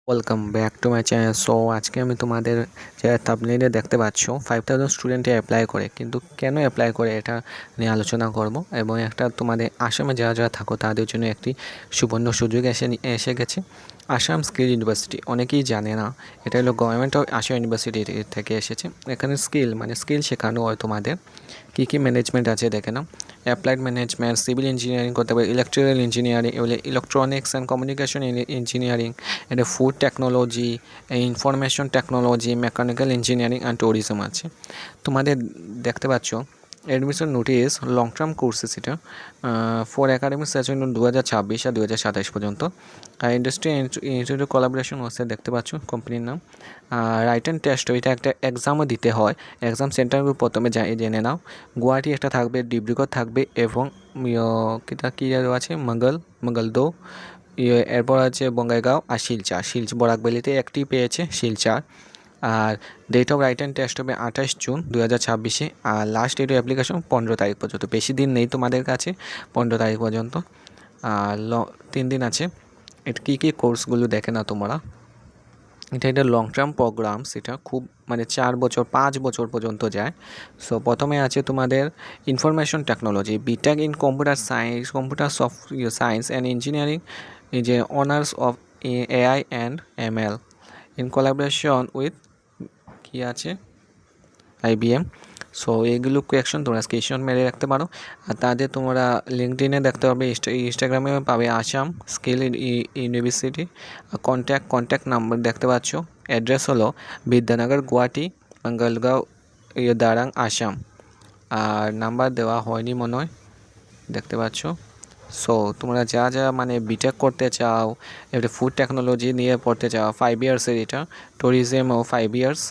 Welcome back to my channel. So আজকে আমি তোমাদের যে থাম্বনেইলে দেখতে পাচ্ছ 5000 স্টুডেন্টে অ্যাপ্লাই করে, কিন্তু কেন অ্যাপ্লাই করে এটা নিয়ে আলোচনা করব। এবং একটা তোমাদের আসামে যারা যারা থাকো তাদের জন্য একটি সুবর্ণ সুযোগ এসে গেছে। আসাম স্কিল ইউনিভার্সিটি অনেকেই জানে না, এটা হলো গভর্নমেন্ট অফ আসাম ইউনিভার্সিটি থেকে এসেছে। এখানে স্কিল শেখানো হয় তোমাদের। কী কী ম্যানেজমেন্ট আছে দেখে নাও। অ্যাপ্লাইড ম্যানেজমেন্ট, সিভিল ইঞ্জিনিয়ারিং করতে পারে, electrical engineering, electronics and communication engineering, এটা food technology, information technology, mechanical engineering and tourism আছে। তোমাদের দেখতে পাচ্ছ admission notice long term courses, এটা ফর একাডেমিক সেশন 2026 আর 2027 পর্যন্ত। আর ইন্ডাস্ট্রি ইনস্টিটিউট কোলাবোরেশন হচ্ছে, দেখতে পাচ্ছ কোম্পানির নাম। রাইট অ্যান্ড টেস্ট, এটা একটা এক্সামও দিতে হয়। এক্সাম সেন্টারগুলো প্রথমে জেনে নাও। গুয়াহাটি একটা থাকবে, ডিব্রুগড় থাকবে, এবং কী আছে মঙ্গলদো, এরপর আছে বঙ্গাইগাঁও আর শিলচর বরাকভ্যালিতে একটি পেয়েছে শিলচর। আর date of write and test হবে 28 জুন 2026, আর লাস্ট ডেট অফ অ্যাপ্লিকেশন 15 তারিখ পর্যন্ত। বেশি দিন নেই তোমাদের কাছে, 15 তারিখ পর্যন্ত। আর 3 দিন আছে। এটা কী কী কোর্সগুলো দেখে না তোমরা। এটা লং টার্ম প্রোগ্রামস, এটা খুব 4 বছর 5 বছর পর্যন্ত যায়। সো প্রথমে আছে তোমাদের information technology, B Tech in computer science, computer science and engineering, এই যে honours of AI and ML in collaboration with কী আছে আইবিএম। সো এইগুলো কোয়েকশন তোমরা স্ক্রিনশট মেরে রাখতে পারো। আর তাদের তোমরা লিঙ্কডইনে দেখতে পাবে, ইনস্টাগ্রামে পাবে Assam skill university. Contact number দেখতে পাচ্ছ। অ্যাড্রেস হলো বিদ্যানগর, গুয়াহাটি, মঙ্গলগাঁও, দারাং, আসাম। আর নাম্বার দেওয়া হয়নি মনে হয়, দেখতে পাচ্ছ। সো তোমরা যা বিটেক করতে চাও, এটা ফুড টেকনোলজি নিয়ে পড়তে চাও, 5 ইয়ার্সের, এটা ট্যুরিজমও 5 ইয়ার্স,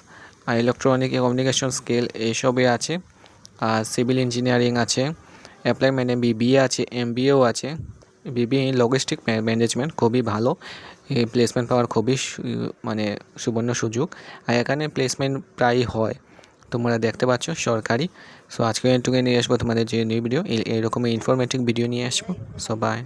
আর ইলেকট্রনিক কমিউনিকেশন স্কিল এইসবই আছে। আর সিভিল ইঞ্জিনিয়ারিং আছে, অ্যাপ্লাই বিবিএ আছে, এমবিএও আছে। বিবিএ লজিস্টিক ম্যানেজমেন্ট খুবই ভালো, এই প্লেসমেন্ট পাওয়ার খুবই সুবর্ণ সুযোগ। আর এখানে প্লেসমেন্ট প্রায়ই হয়, তোমরা দেখতে পাচ্ছ সরকারি। সো আজকে এটুকু নিয়ে আসবো তোমাদের যে নিউ ভিডিও, এরকমই ইনফরমেটিভ ভিডিও নিয়ে আসবো। So by.